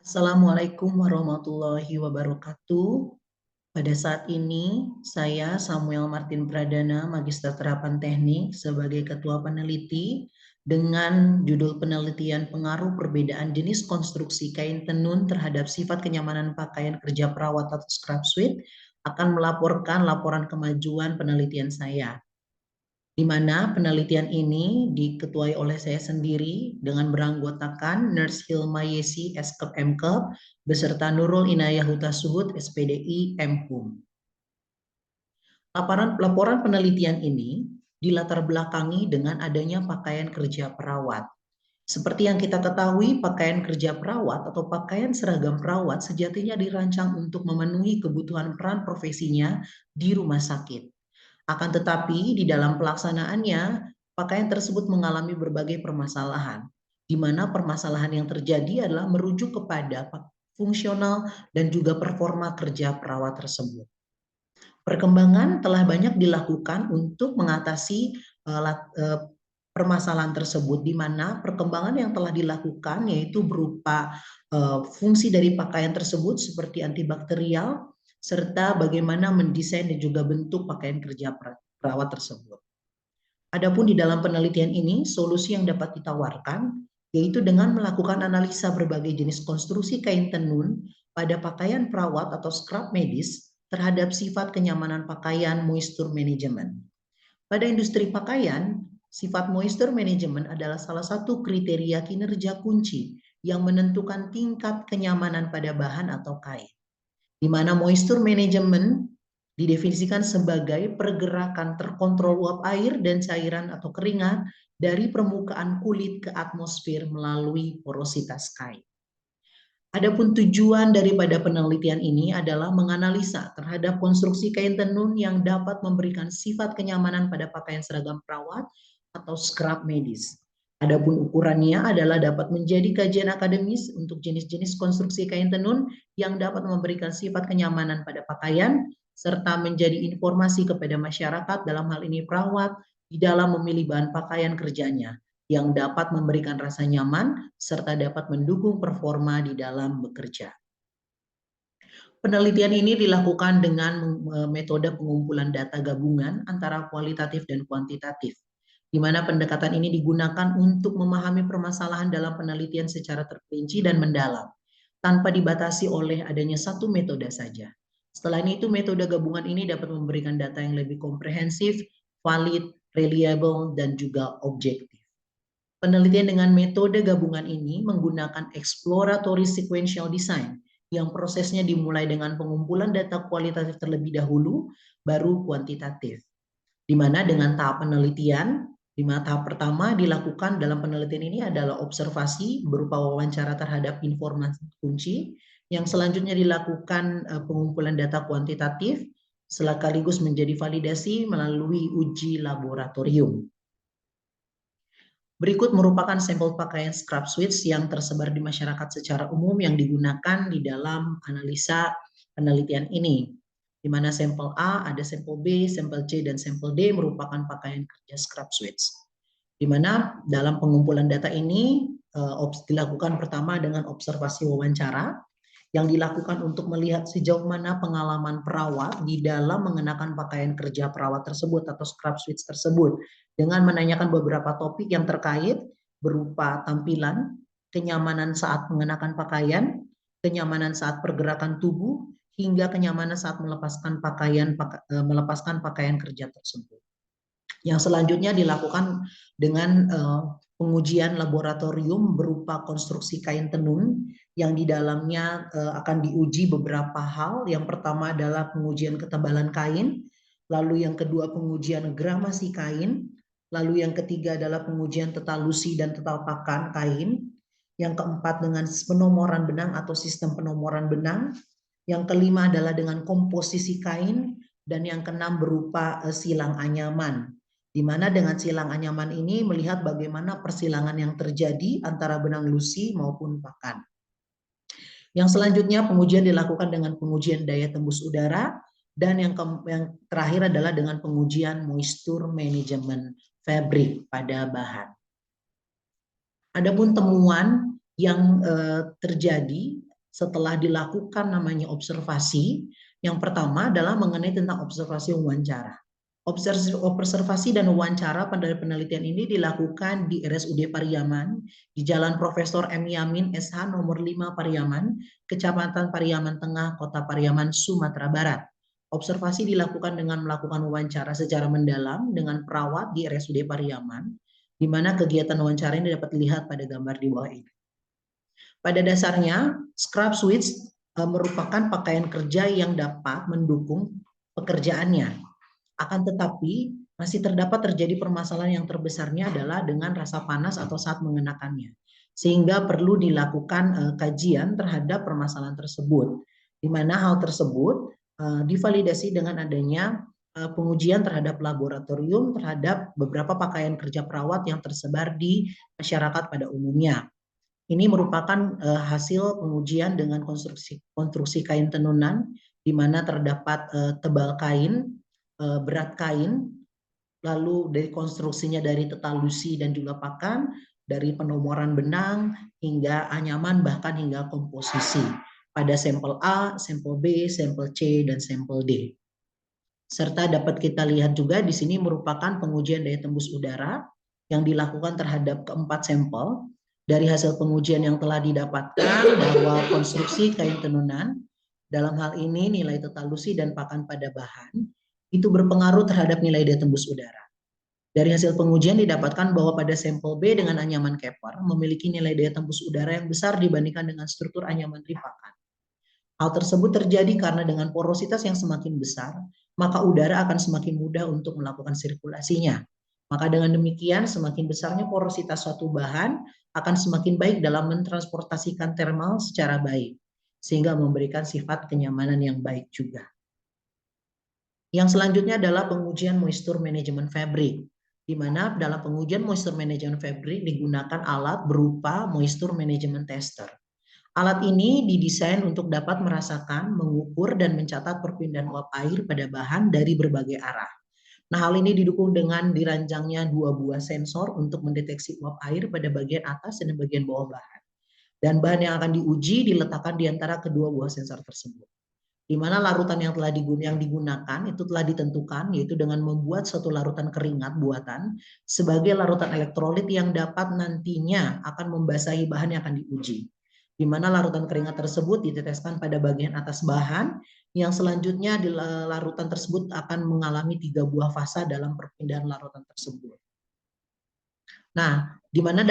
Assalamualaikum warahmatullahi wabarakatuh. Pada saat ini, saya Samuel Martin Pradana, Magister Terapan Teknik sebagai Ketua Peneliti dengan judul penelitian pengaruh perbedaan jenis konstruksi kain tenun terhadap sifat kenyamanan pakaian kerja perawat atau scrub suite akan melaporkan laporan kemajuan penelitian saya, di mana penelitian ini diketuai oleh saya sendiri dengan beranggotakan Nurse Hilma Yesi, Eskep MKep, beserta Nurul Inayah Huta Suhud, SPDI MHUM. Laporan penelitian ini dilatar belakangi dengan adanya pakaian kerja perawat. Seperti yang kita ketahui, pakaian kerja perawat atau pakaian seragam perawat sejatinya dirancang untuk memenuhi kebutuhan peran profesinya di rumah sakit. Akan tetapi di dalam pelaksanaannya, pakaian tersebut mengalami berbagai permasalahan, di mana permasalahan yang terjadi adalah merujuk kepada fungsional dan juga performa kerja perawat tersebut. Perkembangan telah banyak dilakukan untuk mengatasi permasalahan tersebut, di mana perkembangan yang telah dilakukan yaitu berupa fungsi dari pakaian tersebut seperti antibakterial, serta bagaimana mendesain dan juga bentuk pakaian kerja perawat tersebut. Adapun di dalam penelitian ini, solusi yang dapat ditawarkan yaitu dengan melakukan analisa berbagai jenis konstruksi kain tenun pada pakaian perawat atau scrub medis terhadap sifat kenyamanan pakaian moisture management. Pada industri pakaian, sifat moisture management adalah salah satu kriteria kinerja kunci yang menentukan tingkat kenyamanan pada bahan atau kain, di mana moisture management didefinisikan sebagai pergerakan terkontrol uap air dan cairan atau keringat dari permukaan kulit ke atmosfer melalui porositas kain. Adapun tujuan daripada penelitian ini adalah menganalisa terhadap konstruksi kain tenun yang dapat memberikan sifat kenyamanan pada pakaian seragam perawat atau scrub medis. Adapun ukurannya adalah dapat menjadi kajian akademis untuk jenis-jenis konstruksi kain tenun yang dapat memberikan sifat kenyamanan pada pakaian, serta menjadi informasi kepada masyarakat dalam hal ini perawat di dalam memilih bahan pakaian kerjanya yang dapat memberikan rasa nyaman serta dapat mendukung performa di dalam bekerja. Penelitian ini dilakukan dengan metode pengumpulan data gabungan antara kualitatif dan kuantitatif, di mana pendekatan ini digunakan untuk memahami permasalahan dalam penelitian secara terperinci dan mendalam, tanpa dibatasi oleh adanya satu metode saja. Setelah itu, metode gabungan ini dapat memberikan data yang lebih komprehensif, valid, reliable, dan juga objektif. Penelitian dengan metode gabungan ini menggunakan exploratory sequential design, yang prosesnya dimulai dengan pengumpulan data kualitatif terlebih dahulu, baru kuantitatif. Di mana dengan tahap penelitian, di mana tahap pertama dilakukan dalam penelitian ini adalah observasi berupa wawancara terhadap informasi kunci, yang selanjutnya dilakukan pengumpulan data kuantitatif, sekaligus menjadi validasi melalui uji laboratorium. Berikut merupakan sampel pakaian scrub suits yang tersebar di masyarakat secara umum yang digunakan di dalam analisa penelitian ini, di mana sampel A, ada sampel B, sampel C, dan sampel D merupakan pakaian kerja scrub suits. Di mana dalam pengumpulan data ini dilakukan pertama dengan observasi wawancara, yang dilakukan untuk melihat sejauh mana pengalaman perawat di dalam mengenakan pakaian kerja perawat tersebut atau scrub suits tersebut, dengan menanyakan beberapa topik yang terkait berupa tampilan, kenyamanan saat mengenakan pakaian, kenyamanan saat pergerakan tubuh, hingga kenyamanan saat melepaskan pakaian kerja tersebut. Yang selanjutnya dilakukan dengan pengujian laboratorium berupa konstruksi kain tenun yang di dalamnya akan diuji beberapa hal. Yang pertama adalah pengujian ketebalan kain, lalu yang kedua pengujian gramasi kain, lalu yang ketiga adalah pengujian tetalusi dan tetappakan kain, yang keempat dengan penomoran benang atau sistem penomoran benang, yang kelima adalah dengan komposisi kain, dan yang keenam berupa silang anyaman, di mana dengan silang anyaman ini melihat bagaimana persilangan yang terjadi antara benang lusi maupun pakan. Yang selanjutnya pengujian dilakukan dengan pengujian daya tembus udara, dan yang terakhir adalah dengan pengujian moisture management fabric pada bahan. Adapun temuan yang terjadi setelah dilakukan namanya observasi, yang pertama adalah mengenai tentang observasi wawancara. Observasi dan wawancara pada penelitian ini dilakukan di RSUD Pariaman, di Jalan Profesor M. Yamin SH nomor 5 Pariaman, Kecamatan Pariaman Tengah, Kota Pariaman, Sumatera Barat. Observasi dilakukan dengan melakukan wawancara secara mendalam dengan perawat di RSUD Pariaman, di mana kegiatan wawancara ini dapat dilihat pada gambar di bawah ini. Pada dasarnya, scrub suits merupakan pakaian kerja yang dapat mendukung pekerjaannya. Akan tetapi, masih terdapat terjadi permasalahan yang terbesarnya adalah dengan rasa panas atau saat mengenakannya. Sehingga perlu dilakukan kajian terhadap permasalahan tersebut, di mana hal tersebut divalidasi dengan adanya pengujian terhadap laboratorium terhadap beberapa pakaian kerja perawat yang tersebar di masyarakat pada umumnya. Ini merupakan hasil pengujian dengan konstruksi kain tenunan, di mana terdapat tebal kain, berat kain, lalu dari konstruksinya dari tetalusi dan juga pakan, dari penomoran benang hingga anyaman bahkan hingga komposisi pada sampel A, sampel B, sampel C, dan sampel D. Serta dapat kita lihat juga di sini merupakan pengujian daya tembus udara yang dilakukan terhadap keempat sampel. Dari hasil pengujian yang telah didapatkan bahwa konstruksi kain tenunan, dalam hal ini nilai tetalusi dan pakan pada bahan, itu berpengaruh terhadap nilai daya tembus udara. Dari hasil pengujian didapatkan bahwa pada sampel B dengan anyaman keper memiliki nilai daya tembus udara yang besar dibandingkan dengan struktur anyaman ripakan. Hal tersebut terjadi karena dengan porositas yang semakin besar, maka udara akan semakin mudah untuk melakukan sirkulasinya. Maka dengan demikian, semakin besarnya porositas suatu bahan akan semakin baik dalam mentransportasikan thermal secara baik, sehingga memberikan sifat kenyamanan yang baik juga. Yang selanjutnya adalah pengujian moisture management fabric, di mana dalam pengujian moisture management fabric digunakan alat berupa moisture management tester. Alat ini didesain untuk dapat merasakan, mengukur, dan mencatat perpindahan uap air pada bahan dari berbagai arah. Nah, hal ini didukung dengan diranjangnya 2 buah sensor untuk mendeteksi uap air pada bagian atas dan bagian bawah bahan. Dan bahan yang akan diuji diletakkan di antara kedua buah sensor tersebut. Di mana larutan yang digunakan itu telah ditentukan, yaitu dengan membuat suatu larutan keringat buatan sebagai larutan elektrolit yang dapat nantinya akan membasahi bahan yang akan diuji. Di mana larutan keringat tersebut diteteskan pada bagian atas bahan, yang selanjutnya di larutan tersebut akan mengalami 3 buah fasa dalam perpindahan larutan tersebut. Nah, di mana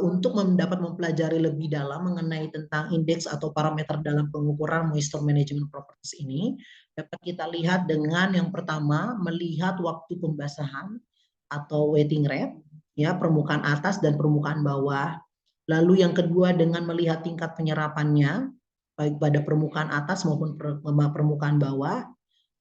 untuk dapat mempelajari lebih dalam mengenai tentang indeks atau parameter dalam pengukuran moisture management properties ini, dapat kita lihat dengan yang pertama melihat waktu pembasahan atau wetting rate, ya, permukaan atas dan permukaan bawah. Lalu yang kedua dengan melihat tingkat penyerapannya, baik pada permukaan atas maupun permukaan bawah.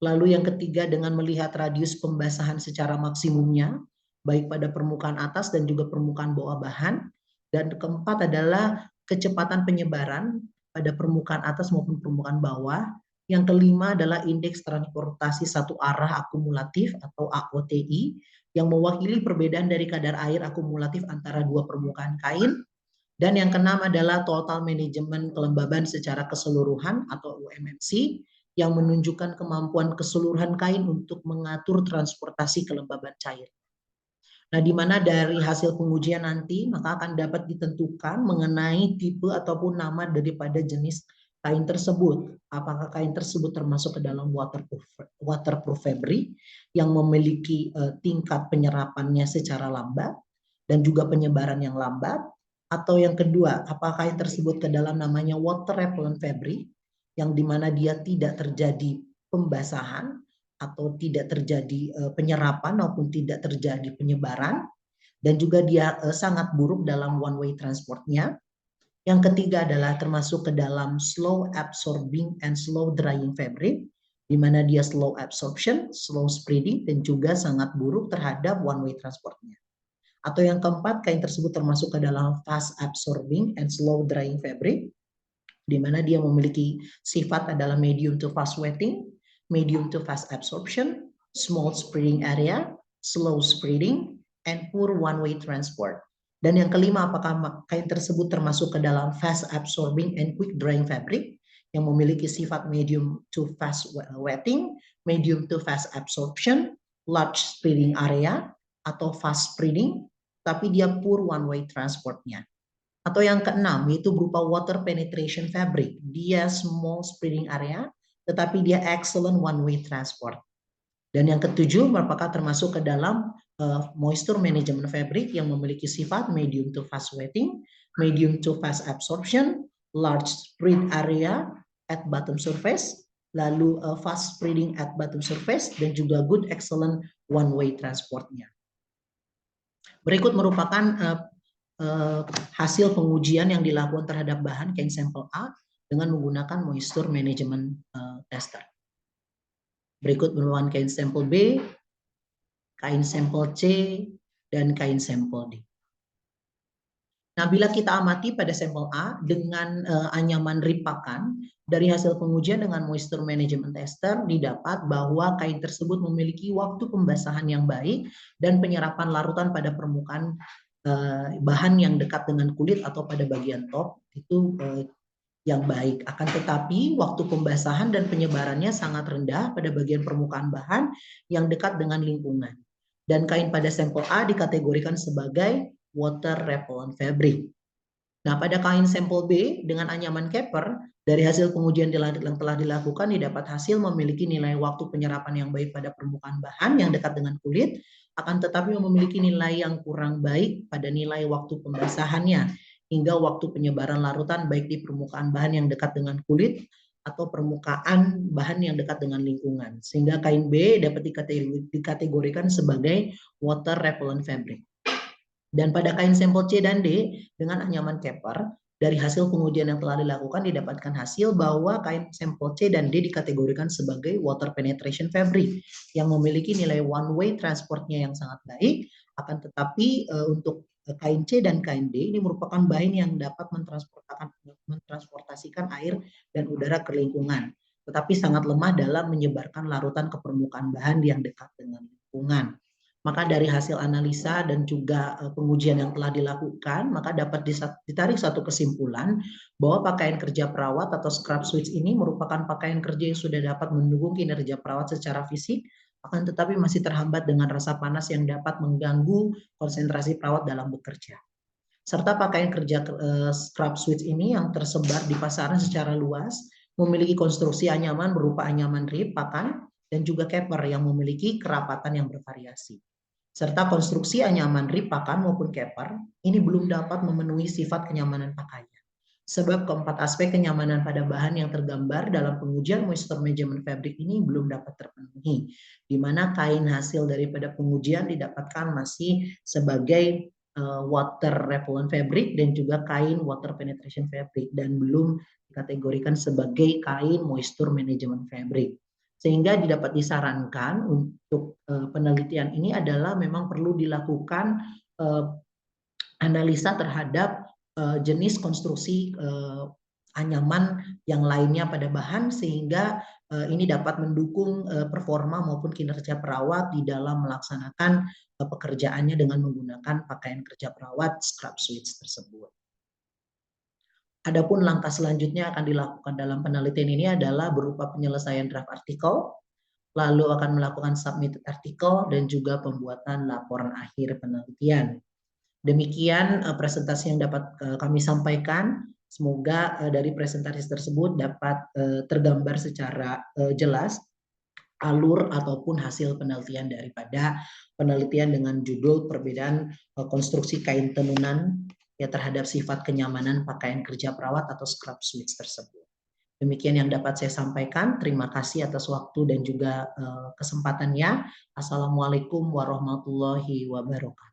Lalu yang ketiga dengan melihat radius pembasahan secara maksimumnya, baik pada permukaan atas dan juga permukaan bawah bahan. Dan keempat adalah kecepatan penyebaran pada permukaan atas maupun permukaan bawah. Yang kelima adalah indeks transportasi satu arah akumulatif atau AOTI yang mewakili perbedaan dari kadar air akumulatif antara dua permukaan kain. Dan yang keenam adalah total manajemen kelembaban secara keseluruhan atau UMMC yang menunjukkan kemampuan keseluruhan kain untuk mengatur transportasi kelembaban cair. Nah, di mana dari hasil pengujian nanti maka akan dapat ditentukan mengenai tipe ataupun nama daripada jenis kain tersebut. Apakah kain tersebut termasuk ke dalam waterproof fabric yang memiliki tingkat penyerapannya secara lambat dan juga penyebaran yang lambat, atau yang kedua, apakah kain tersebut ke dalam namanya water repellent fabric yang dimana dia tidak terjadi pembasahan atau tidak terjadi penyerapan maupun tidak terjadi penyebaran, dan juga dia sangat buruk dalam one way transportnya. Yang ketiga adalah termasuk ke dalam slow absorbing and slow drying fabric, di mana dia slow absorption, slow spreading, dan juga sangat buruk terhadap one way transportnya. Atau yang keempat, kain tersebut termasuk ke dalam fast absorbing and slow drying fabric, di mana dia memiliki sifat adalah medium to fast wetting, medium to fast absorption, small spreading area, slow spreading, and poor one-way transport. Dan yang kelima, apakah kain tersebut termasuk ke dalam fast absorbing and quick drying fabric yang memiliki sifat medium to fast wetting, medium to fast absorption, large spreading area, atau fast spreading, tapi dia poor one way transportnya. Atau yang keenam, yaitu berupa water penetration fabric. Dia small spreading area, tetapi dia excellent one way transport. Dan yang ketujuh, apakah termasuk ke dalam moisture management fabric yang memiliki sifat medium to fast wetting, medium to fast absorption, large spread area at bottom surface, lalu fast spreading at bottom surface, dan juga good excellent one way transportnya. Berikut merupakan hasil pengujian yang dilakukan terhadap bahan kain sampel A dengan menggunakan moisture management tester. Berikut merupakan kain sampel B, kain sampel C, dan kain sampel D. Nah, bila kita amati pada sampel A dengan anyaman rib pakan, dari hasil pengujian dengan moisture management tester didapat bahwa kain tersebut memiliki waktu pembasahan yang baik dan penyerapan larutan pada permukaan bahan yang dekat dengan kulit atau pada bagian top itu yang baik. Akan tetapi waktu pembasahan dan penyebarannya sangat rendah pada bagian permukaan bahan yang dekat dengan lingkungan. Dan kain pada sampel A dikategorikan sebagai water repellent fabric. Nah, pada kain sampel B dengan anyaman caper, dari hasil pengujian yang telah dilakukan didapat hasil memiliki nilai waktu penyerapan yang baik pada permukaan bahan yang dekat dengan kulit, akan tetapi memiliki nilai yang kurang baik pada nilai waktu pembasahannya hingga waktu penyebaran larutan baik di permukaan bahan yang dekat dengan kulit atau permukaan bahan yang dekat dengan lingkungan. Sehingga kain B dapat dikategorikan sebagai water repellent fabric. Dan pada kain sampel C dan D dengan anyaman caper, dari hasil pengujian yang telah dilakukan didapatkan hasil bahwa kain sampel C dan D dikategorikan sebagai water penetration fabric yang memiliki nilai one way transportnya yang sangat baik, akan tetapi untuk kain C dan kain D ini merupakan bahan yang dapat mentransportasikan air dan udara ke lingkungan, tetapi sangat lemah dalam menyebarkan larutan ke permukaan bahan yang dekat dengan lingkungan. Maka dari hasil analisa dan juga pengujian yang telah dilakukan, maka dapat ditarik satu kesimpulan bahwa pakaian kerja perawat atau scrub suits ini merupakan pakaian kerja yang sudah dapat mendukung kinerja perawat secara fisik, akan tetapi masih terhambat dengan rasa panas yang dapat mengganggu konsentrasi perawat dalam bekerja. Serta pakaian kerja scrub suits ini yang tersebar di pasaran secara luas, memiliki konstruksi anyaman berupa anyaman rib, pakan, dan juga caper yang memiliki kerapatan yang bervariasi. Serta konstruksi anyaman rib, pakan maupun caper ini belum dapat memenuhi sifat kenyamanan pakaian. Sebab keempat aspek kenyamanan pada bahan yang tergambar dalam pengujian moisture management fabric ini belum dapat terpenuhi, di mana kain hasil daripada pengujian didapatkan masih sebagai water repellent fabric dan juga kain water penetration fabric dan belum dikategorikan sebagai kain moisture management fabric. Sehingga dapat disarankan untuk penelitian ini adalah memang perlu dilakukan analisa terhadap jenis konstruksi anyaman yang lainnya pada bahan sehingga ini dapat mendukung performa maupun kinerja perawat di dalam melaksanakan pekerjaannya dengan menggunakan pakaian kerja perawat scrub suits tersebut. Adapun langkah selanjutnya akan dilakukan dalam penelitian ini adalah berupa penyelesaian draft artikel, lalu akan melakukan submit artikel dan juga pembuatan laporan akhir penelitian. Demikian presentasi yang dapat kami sampaikan. Semoga dari presentasi tersebut dapat tergambar secara jelas alur ataupun hasil penelitian daripada penelitian dengan judul perbedaan konstruksi kain tenunan ya terhadap sifat kenyamanan pakaian kerja perawat atau scrub suits tersebut. Demikian yang dapat saya sampaikan. Terima kasih atas waktu dan juga kesempatannya. Assalamualaikum warahmatullahi wabarakatuh.